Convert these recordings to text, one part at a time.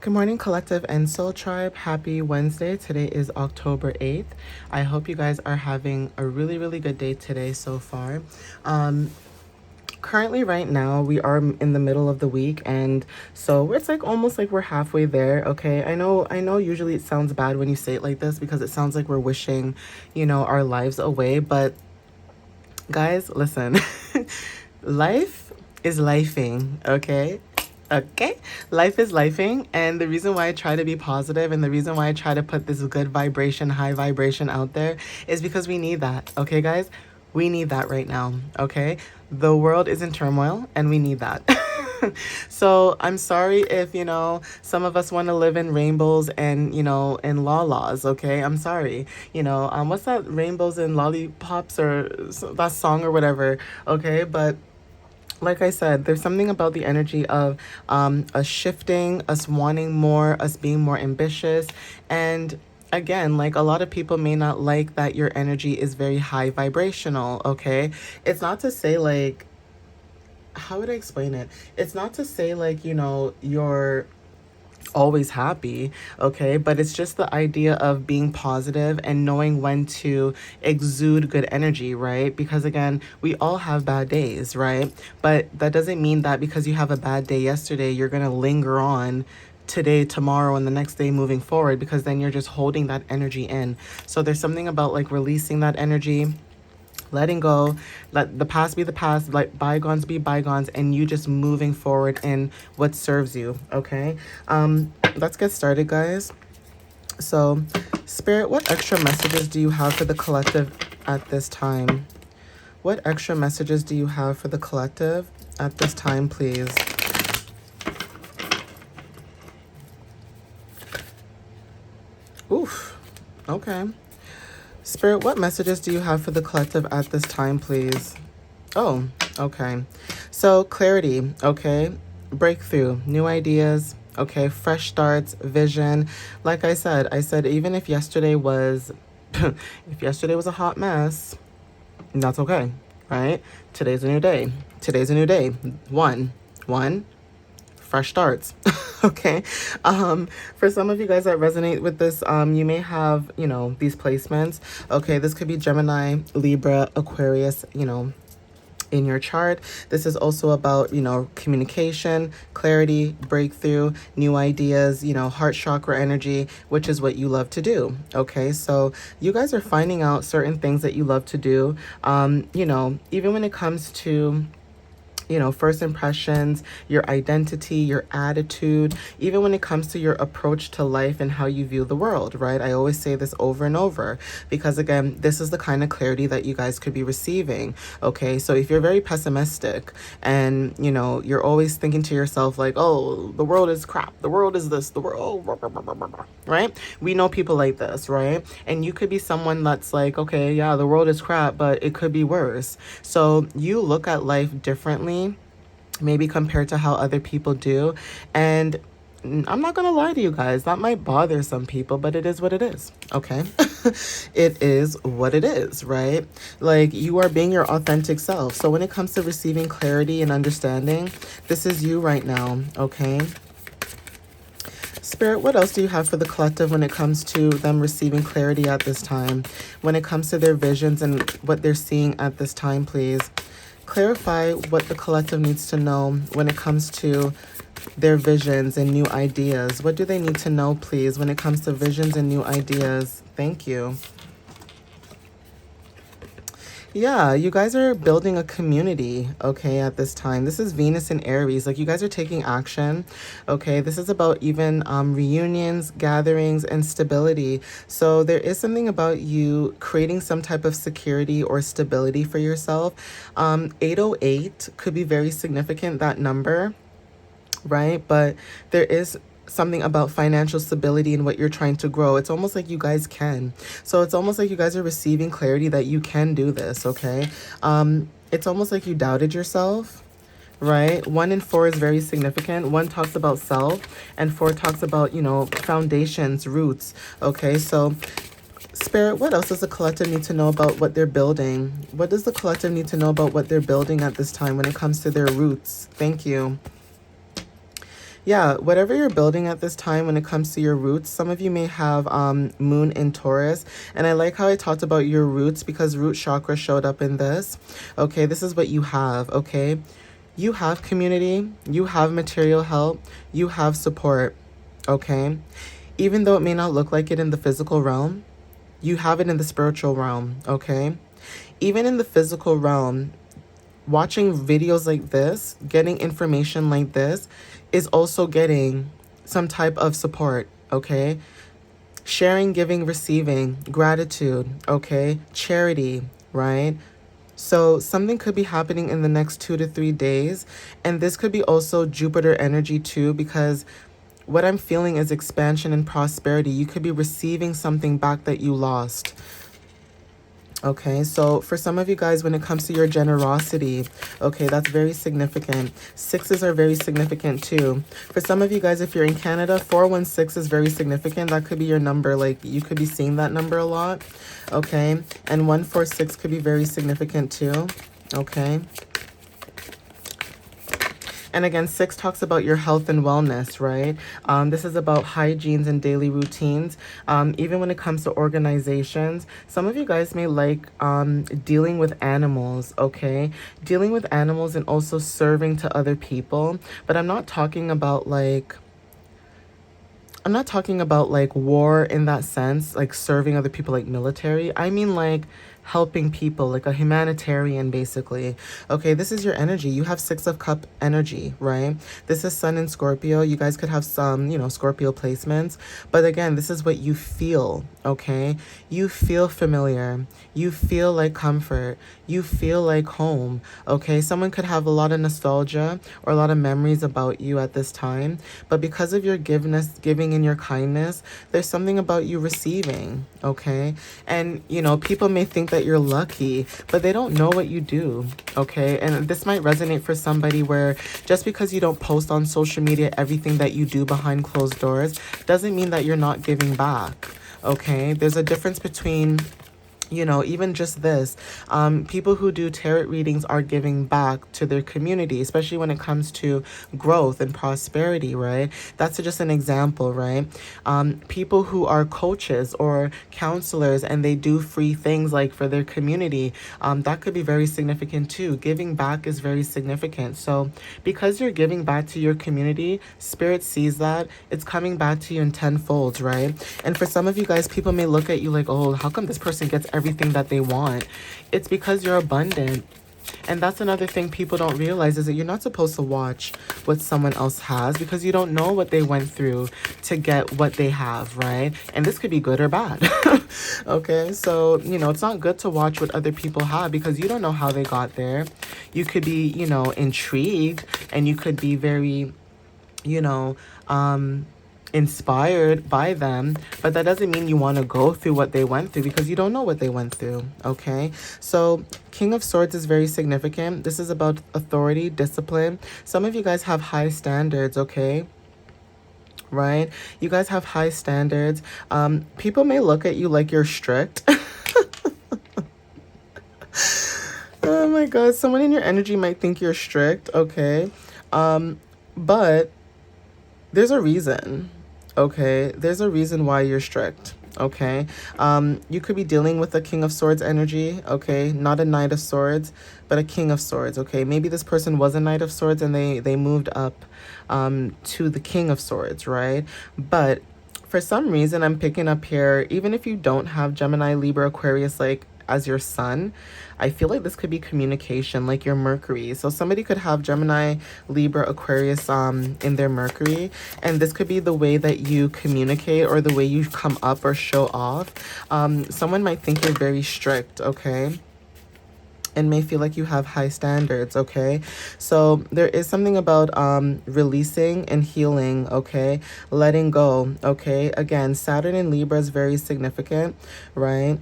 Good morning, Collective and Soul Tribe. Happy Wednesday. Today is October 8th. I hope you guys are having a really, really good day today so far. Currently, right now, we are in the middle of the week, and so it's like almost like we're halfway there. Okay, I know. Usually, it sounds bad when you say it like this because it sounds like we're wishing, our lives away. But guys, listen, life is lifing. Okay. Okay, life is lifing, and the reason why I try to be positive and the reason why I try to put this good vibration, high vibration out there is because we need that. Okay, guys, we need that right now. Okay, the world is in turmoil, and we need that. So I'm sorry if some of us want to live in rainbows and in laws. Okay, I'm sorry. What's that, rainbows and lollipops, or that song or whatever. Okay, but like I said, there's something about the energy of us shifting, us wanting more, us being more ambitious. And again, like, a lot of people may not like that your energy is very high vibrational, okay? It's not to say, like, how would I explain it? It's not to say, like, you're always happy, okay? But it's just the idea of being positive and knowing when to exude good energy, right? Because again, we all have bad days, right? But that doesn't mean that because you have a bad day yesterday, you're going to linger on today, tomorrow, and the next day moving forward, because then you're just holding that energy in. So there's something about, like, releasing that energy, letting go, let the past be the past, let bygones be bygones, and you just moving forward in what serves you. Okay, let's get started, guys. So, Spirit, what extra messages do you have for the collective at this time? What extra messages do you have for the collective at this time, please? Oof. Okay. Spirit, what messages do you have for the collective at this time, please? Oh, okay. So, clarity, okay? Breakthrough, new ideas, okay? Fresh starts, vision. Like I said, even if yesterday was, if yesterday was a hot mess, that's okay, right? Today's a new day. Today's a new day. One, fresh starts. Okay. For some of you guys that resonate with this, you may have, these placements. Okay, this could be Gemini, Libra, Aquarius, in your chart. This is also about, communication, clarity, breakthrough, new ideas, heart chakra energy, which is what you love to do. Okay, so you guys are finding out certain things that you love to do. Even when it comes to first impressions, your identity, your attitude, even when it comes to your approach to life and how you view the world, right? I always say this over and over because, again, this is the kind of clarity that you guys could be receiving, okay? So if you're very pessimistic and, you're always thinking to yourself like, oh, the world is crap, the world is this, the world, right? We know people like this, right? And you could be someone that's like, okay, yeah, the world is crap, but it could be worse. So you look at life differently, maybe compared to how other people do. And I'm not gonna lie to you guys, that might bother some people, but it is what it is, okay? It is what it is, right? Like, you are being your authentic self. So when it comes to receiving clarity and understanding, this is you right now, okay? Spirit, what else do you have for the collective when it comes to them receiving clarity at this time? When it comes to their visions and what they're seeing at this time, please. Clarify what the collective needs to know when it comes to their visions and new ideas. What do they need to know, please, when it comes to visions and new ideas? Thank you. Yeah, you guys are building a community, okay, at this time. This is Venus in Aries. Like, you guys are taking action, okay? This is about even reunions, gatherings, and stability. So there is something about you creating some type of security or stability for yourself. 808 could be very significant, that number, right? But there is something about financial stability and what you're trying to grow. It's almost like you guys can. So it's almost like you guys are receiving clarity that you can do this, okay? It's almost like you doubted yourself, right? 1 and 4 is very significant. 1 talks about self, and 4 talks about, foundations, roots, okay? So Spirit, what else does the collective need to know about what they're building? What does the collective need to know about what they're building at this time when it comes to their roots? Thank you. Yeah, whatever you're building at this time when it comes to your roots, some of you may have moon in Taurus. And I like how I talked about your roots because root chakra showed up in this. Okay, this is what you have, okay? You have community, you have material help, you have support, okay? Even though it may not look like it in the physical realm, you have it in the spiritual realm, okay? Even in the physical realm, watching videos like this, getting information like this, is also getting some type of support, okay? Sharing, giving, receiving, gratitude, okay? Charity, right? So something could be happening in the next 2 to 3 days. And this could be also Jupiter energy too, because what I'm feeling is expansion and prosperity. You could be receiving something back that you lost. Okay, so for some of you guys, when it comes to your generosity, okay, that's very significant. Sixes are very significant too. For some of you guys, if you're in Canada, 416 is very significant. That could be your number. Like, you could be seeing that number a lot. Okay, and 146 could be very significant too. Okay. And again, 6 talks about your health and wellness, right? This is about hygienes and daily routines. Even when it comes to organizations, some of you guys may like dealing with animals, okay? Dealing with animals and also serving to other people. But I'm not talking about like war in that sense, like serving other people like military. I mean like helping people, like a humanitarian basically. Okay, this is your energy. You have 6 of Cup energy, right? This is Sun in Scorpio. You guys could have some, Scorpio placements. But again, this is what you feel, okay? You feel familiar. You feel like comfort. You feel like home, okay? Someone could have a lot of nostalgia or a lot of memories about you at this time. But because of your giving and your kindness, there's something about you receiving, okay? And, people may think that you're lucky, but they don't know what you do, okay? And this might resonate for somebody where just because you don't post on social media everything that you do behind closed doors doesn't mean that you're not giving back, okay? There's a difference between even just this, people who do tarot readings are giving back to their community, especially when it comes to growth and prosperity, right? That's just an example, right? People who are coaches or counselors and they do free things like for their community, that could be very significant too. Giving back is very significant. So because you're giving back to your community, Spirit sees that. It's coming back to you in tenfold, right? And for some of you guys, people may look at you like, oh, how come this person gets everything that they want? It's because you're abundant. And that's another thing people don't realize is that you're not supposed to watch what someone else has because you don't know what they went through to get what they have, right? And this could be good or bad. Okay, so, it's not good to watch what other people have because you don't know how they got there. You could be, intrigued, and you could be very, you know, inspired by them, but that doesn't mean you want to go through what they went through because you don't know what they went through, okay? So King of Swords is very significant. This is about authority, discipline. Some of you guys have high standards, okay? Right? You guys have high standards. People may look at you like you're strict. Oh my God, someone in your energy might think you're strict, okay? But there's a reason. Okay, there's a reason why you're strict. Okay, you could be dealing with a King of Swords energy. Okay, not a Knight of Swords, but a King of Swords. Okay, maybe this person was a Knight of Swords and they moved up to the King of Swords, right? But for some reason, I'm picking up here, even if you don't have Gemini, Libra, Aquarius, like as your sun, I feel like this could be communication, like your Mercury. So somebody could have Gemini, Libra, Aquarius in their Mercury, and this could be the way that you communicate or the way you come up or show off. Someone might think you're very strict, okay? And may feel like you have high standards, okay? So there is something about releasing and healing, okay? Letting go, okay? Again, Saturn in Libra is very significant, right?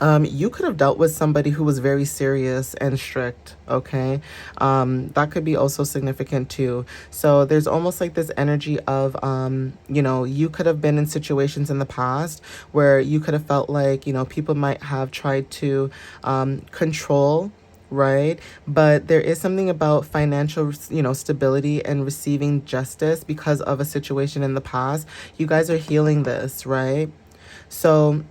You could have dealt with somebody who was very serious and strict, okay? That could be also significant too. So there's almost like this energy of, you could have been in situations in the past where you could have felt like, people might have tried to control right? But there is something about financial, stability and receiving justice because of a situation in the past. You guys are healing this, right? So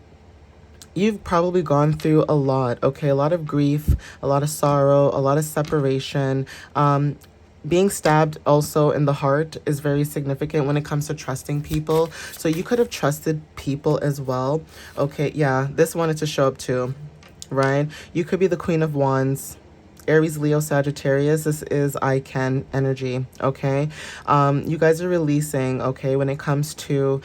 you've probably gone through a lot, okay? A lot of grief, a lot of sorrow, a lot of separation. Being stabbed also in the heart is very significant when it comes to trusting people. So you could have trusted people as well. Okay, yeah, this wanted to show up too, right? You could be the Queen of Wands. Aries, Leo, Sagittarius. This is I can energy. Okay. You guys are releasing, okay, when it comes to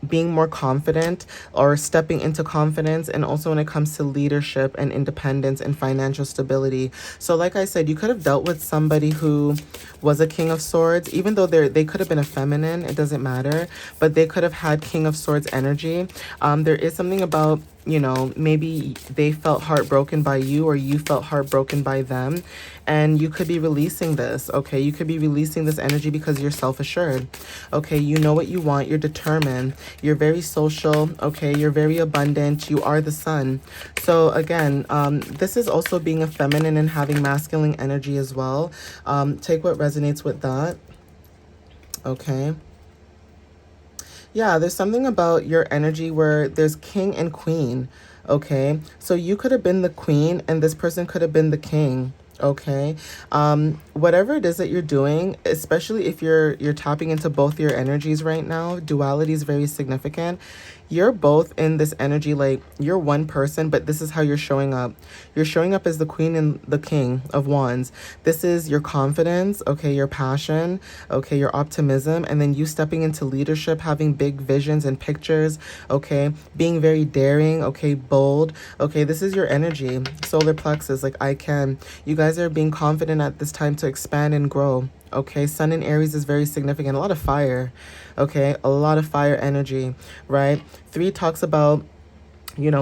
being more confident or stepping into confidence, and also when it comes to leadership and independence and financial stability. So like I said, you could have dealt with somebody who was a King of Swords, even though they could have been a feminine, it doesn't matter, but they could have had King of Swords energy. There is something about, maybe they felt heartbroken by you or you felt heartbroken by them, and you could be releasing this, okay? You could be releasing this energy because you're self-assured, okay? You know what you want, you're determined, you're very social, okay? You're very abundant, you are the sun. So again, this is also being a feminine and having masculine energy as well. Take what resonates with that, okay? Yeah, there's something about your energy where there's king and queen, okay? So you could have been the queen and this person could have been the king, okay? Whatever it is that you're doing, especially if you're tapping into both your energies right now, duality is very significant. You're both in this energy, like you're one person, but this is how you're showing up. You're showing up as the queen and the king of wands. This is your confidence, okay, your passion, okay, your optimism, and then you stepping into leadership, having big visions and pictures, okay, being very daring, okay, bold, okay, this is your energy. Solar plexus, like I can. You guys are being confident at this time to expand and grow. Okay, Sun in Aries is very significant. A lot of fire, okay? A lot of fire energy, right? 3 talks about,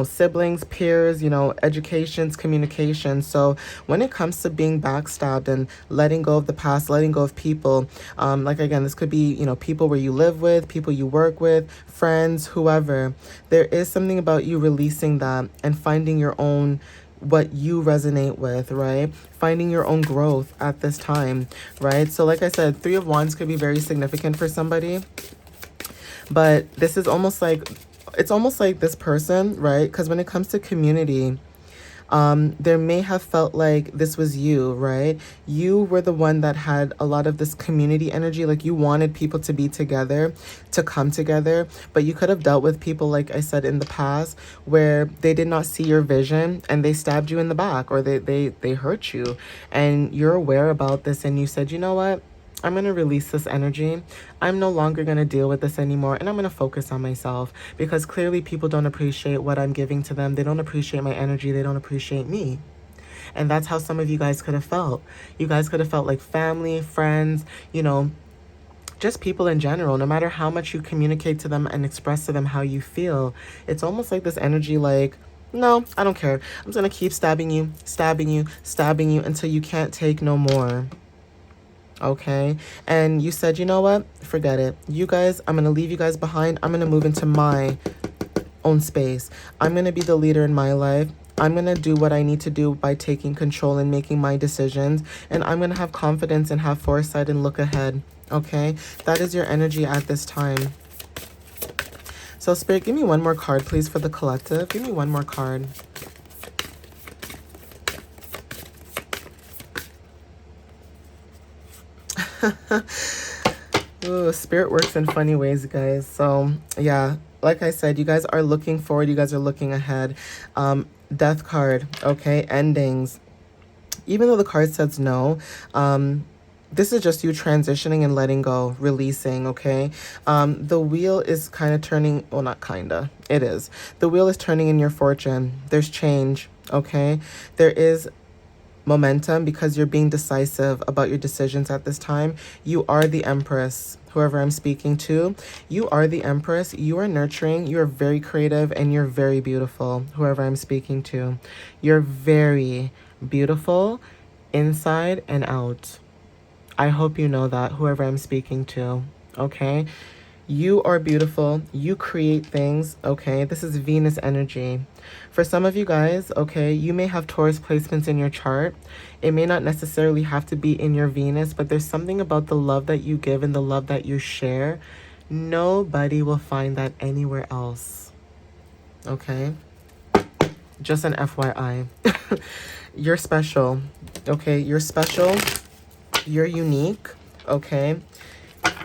siblings, peers, educations, communication. So when it comes to being backstabbed and letting go of the past, letting go of people, like again, this could be, people where you live with, people you work with, friends, whoever. There is something about you releasing that and finding your own, what you resonate with, right? Finding your own growth at this time, right? So like I said, 3 of Wands could be very significant for somebody, but this is almost like, it's almost like this person, right? Because when it comes to community, there may have felt like this was you, right? You were the one that had a lot of this community energy, like you wanted people to be together, to come together, but you could have dealt with people, like I said, in the past, where they did not see your vision and they stabbed you in the back, or they hurt you, and you're aware about this, and you said, you know what? I'm going to release this energy. I'm no longer going to deal with this anymore. And I'm going to focus on myself, because clearly people don't appreciate what I'm giving to them. They don't appreciate my energy. They don't appreciate me. And that's how some of you guys could have felt. You guys could have felt like family, friends, just people in general. No matter how much you communicate to them and express to them how you feel, it's almost like this energy like, no, I don't care. I'm just going to keep stabbing you, stabbing you, stabbing you until you can't take no more. Okay, and you said, you know what, forget it, you guys, I'm gonna leave you guys behind. I'm gonna move into my own space. I'm gonna be the leader in my life. I'm gonna do what I need to do by taking control and making my decisions, and I'm gonna have confidence and have foresight and look ahead. Okay, that is your energy at this time. So Spirit, give me one more card, please, for the collective. Give me one more card. Ooh, Spirit works in funny ways, guys. So yeah, like I said, you guys are looking forward. You guys are looking ahead. Death card, okay, endings. Even though the card says no, this is just you transitioning and letting go, releasing, okay? The wheel is kind of turning, well, not kinda, it is. The wheel is turning in your fortune. There's change, okay? There is momentum because you're being decisive about your decisions at this time. You are the Empress, whoever I'm speaking to. You are the Empress. You are nurturing. You are very creative and you're very beautiful, whoever I'm speaking to. You're very beautiful inside and out. I hope you know that, whoever I'm speaking to, okay? You are beautiful. You create things, okay? This is Venus energy. For some of you guys, okay, you may have Taurus placements in your chart. It may not necessarily have to be in your Venus, but there's something about the love that you give and the love that you share. Nobody will find that anywhere else, okay? Just an FYI. You're special, okay? You're special. You're unique, okay?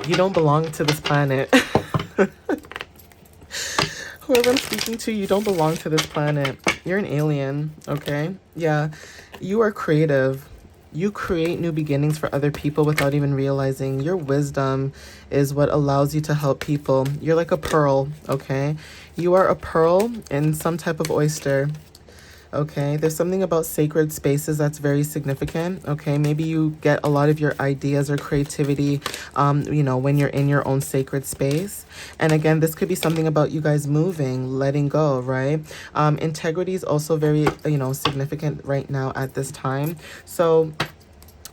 You don't belong to this planet. Whoever I'm speaking to, you don't belong to this planet. You're an alien, okay? Yeah, you are creative. You create new beginnings for other people without even realizing. Your wisdom is what allows you to help people. You're like a pearl, okay? You are a pearl in some type of oyster. Okay, there's something about sacred spaces that's very significant. Okay, maybe you get a lot of your ideas or creativity, you know, when you're in your own sacred space. And again, this could be something about you guys moving, letting go, right? Integrity is also very, you know, significant right now at this time. So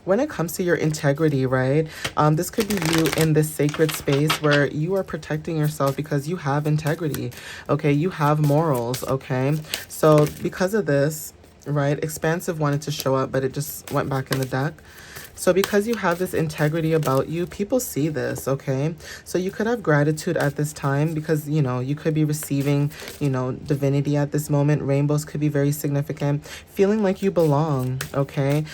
when it comes to your integrity, right, this could be you in this sacred space where you are protecting yourself because you have integrity, okay? You have morals, okay? So because of this, right, expansive wanted to show up, but it just went back in the deck. So because you have this integrity about you, people see this, okay? So you could have gratitude at this time because, you know, you could be receiving, you know, divinity at this moment. Rainbows could be very significant. Feeling like you belong, okay?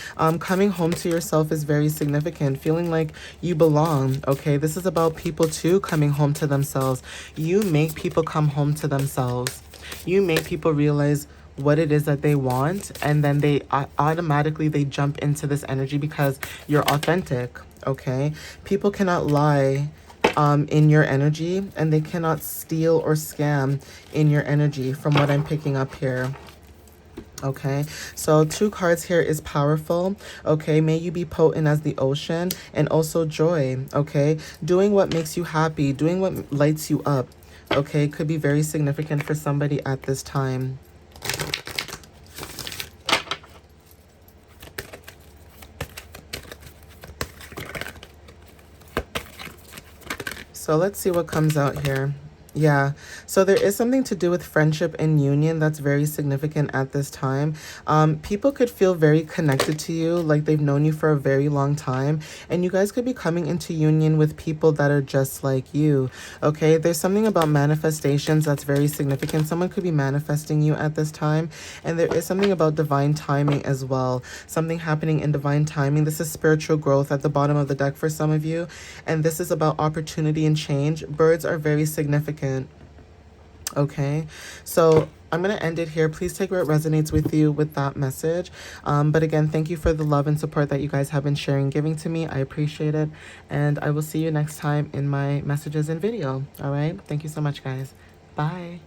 Coming home to yourself is very significant. Feeling like you belong, okay? This is about people too coming home to themselves. You make people come home to themselves. You make people realize what it is that they want, and then they automatically they jump into this energy because you're authentic, okay? People cannot lie in your energy, and they cannot steal or scam in your energy from what I'm picking up here. Okay, so 2 cards here is powerful. Okay, may you be potent as the ocean, and also joy. Okay, doing what makes you happy, doing what lights you up, okay, could be very significant for somebody at this time. So let's see what comes out here. Yeah, so there is something to do with friendship and union that's very significant at this time. People could feel very connected to you, like they've known you for a very long time, and you guys could be coming into union with people that are just like you, okay? There's something about manifestations that's very significant. Someone could be manifesting you at this time, and there is something about divine timing as well. Something happening in divine timing. This is spiritual growth at the bottom of the deck for some of you, and this is about opportunity and change. Birds are very significant. Okay, so I'm going to end it here. Please take what resonates with you with that message. But again, thank you for the love and support that you guys have been sharing, giving to me. I appreciate it. And I will see you next time in my messages and video. All right. Thank you so much, guys. Bye.